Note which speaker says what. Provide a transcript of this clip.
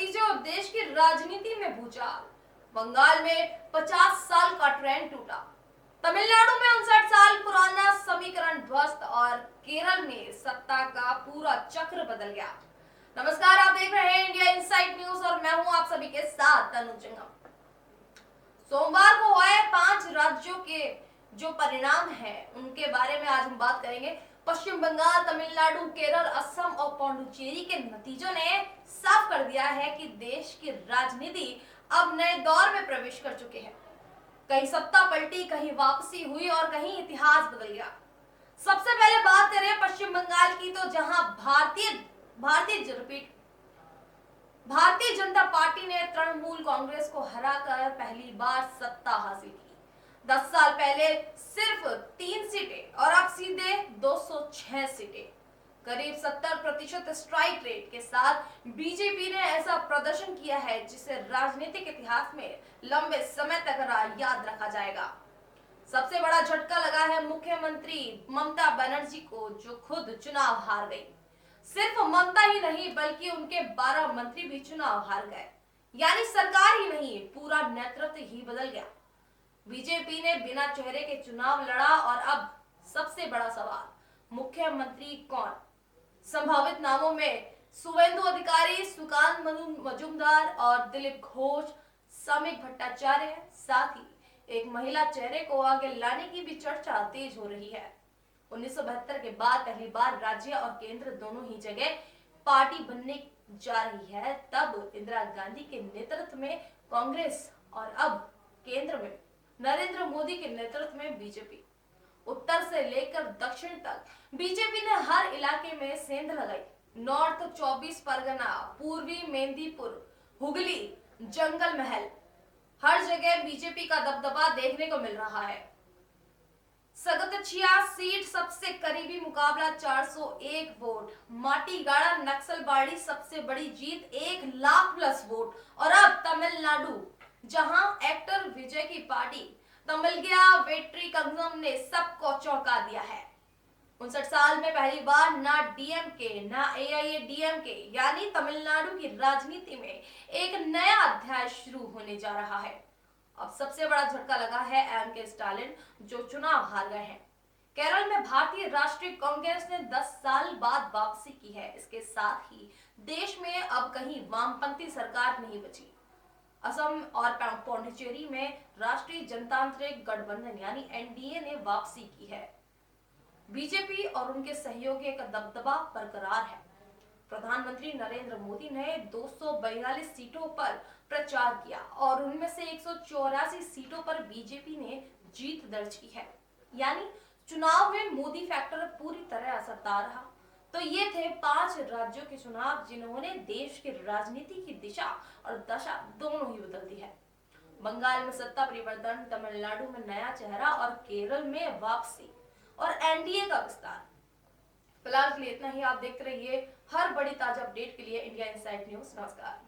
Speaker 1: नतीजे और देश की राजनीति में भूचाल। बंगाल में 50 साल का ट्रेंड टूटा। तमिलनाडु में 59 साल पुराना समीकरण ध्वस्त और केरल में सत्ता का पूरा चक्र बदल गया। नमस्कार, आप देख रहे हैं इंडिया इनसाइड न्यूज और मैं हूं आप सभी के साथ तनु चिंगम। सोमवार को आए 5 राज्यों के जो परिणाम हैं उनके बारे में आज हम बात करेंगे। पश्चिम बंगाल, तमिलनाडु, केरल, असम और पौंडुचेरी के नतीजों ने साफ कर दिया है कि देश की राजनीति अब नए दौर में प्रवेश कर चुके हैं। कहीं सत्ता पलटी, कहीं वापसी हुई और कहीं इतिहास बदल गया। सबसे पहले बात करें पश्चिम बंगाल की, तो जहां भारतीय जनता पार्टी ने तृणमूल कांग्रेस को हराकर पहली बार सत्ता हासिल की। 10 साल पहले सिर्फ 3 सीटें और अब सीधे 206 सीटें। करीब 70% स्ट्राइक रेट के साथ बीजेपी ने ऐसा प्रदर्शन किया है जिसे राजनीतिक इतिहास में लंबे समय तक याद रखा जाएगा। सबसे बड़ा झटका लगा है मुख्यमंत्री ममता बनर्जी को, जो खुद चुनाव हार गई। सिर्फ ममता ही नहीं बल्कि उनके 12 मंत्री भी चुनाव हार गए। यानी सरकार ही नहीं, पूरा नेतृत्व ही बदल गया। बीजेपी ने बिना चेहरे के चुनाव लड़ा और अब सबसे बड़ा सवाल, मुख्यमंत्री कौन? संभावित नामों में शुवेंदु अधिकारी, सुकांत मजूमदार और दिलीप घोष, समीक भट्टाचार्य है। साथ ही एक महिला चेहरे को आगे लाने की भी चर्चा तेज हो रही है। 1972 के बाद पहली बार राज्य और केंद्र दोनों ही जगह पार्टी बनने जा रही है। तब इंदिरा गांधी के नेतृत्व में कांग्रेस और अब केंद्र में नरेंद्र मोदी के नेतृत्व में बीजेपी। उत्तर से लेकर दक्षिण तक बीजेपी ने हर इलाके में सेंध लगाई। नॉर्थ 24 परगना, पूर्वी मेदिनीपुर, हुगली, जंगल महल, हर जगह बीजेपी का दबदबा देखने को मिल रहा है। सगतछिया सीट सबसे करीबी मुकाबला 401 वोट। माटीगाड़ा नक्सलबाड़ी सबसे बड़ी जीत 1 लाख प्लस वोट। और अब तमिलनाडु, जहां एक्टर विजय की पार्टी तमिलगया वेट्री कंगम ने सबको चौंका दिया है। 59 साल में पहली बार ना डीएमके ना एआईएडीएमके यानी तमिलनाडु की राजनीति में एक नया अध्याय शुरू होने जा रहा है। अब सबसे बड़ा झटका लगा है एमके स्टालिन, जो चुनाव हार गए हैं। केरल में भारतीय राष्ट्रीय कांग्रेस ने 10 साल बाद वापसी की है। इसके साथ ही देश में अब कहीं वामपंथी सरकार नहीं बची। असम और पौंडुचेरी में राष्ट्रीय जनतांत्रिक गठबंधन यानी एनडीए ने वापसी की है। बीजेपी और उनके सहयोगियों का दबदबा बरकरार है। प्रधानमंत्री नरेंद्र मोदी ने 242 सीटों पर प्रचार किया और उनमें से 184 सीटों पर बीजेपी ने जीत दर्ज की है। यानी चुनाव में मोदी फैक्टर पूरी तरह असरदार रहा। तो ये थे 5 राज्यों के चुनाव जिन्होंने देश की राजनीति की दिशा और दशा दोनों ही बदल दी है। बंगाल में सत्ता परिवर्तन, तमिलनाडु में नया चेहरा और केरल में वापसी और एनडीए का विस्तार। फिलहाल के लिए इतना ही। आप देखते रहिए हर बड़ी ताजा अपडेट के लिए इंडिया इनसाइड न्यूज। नमस्कार।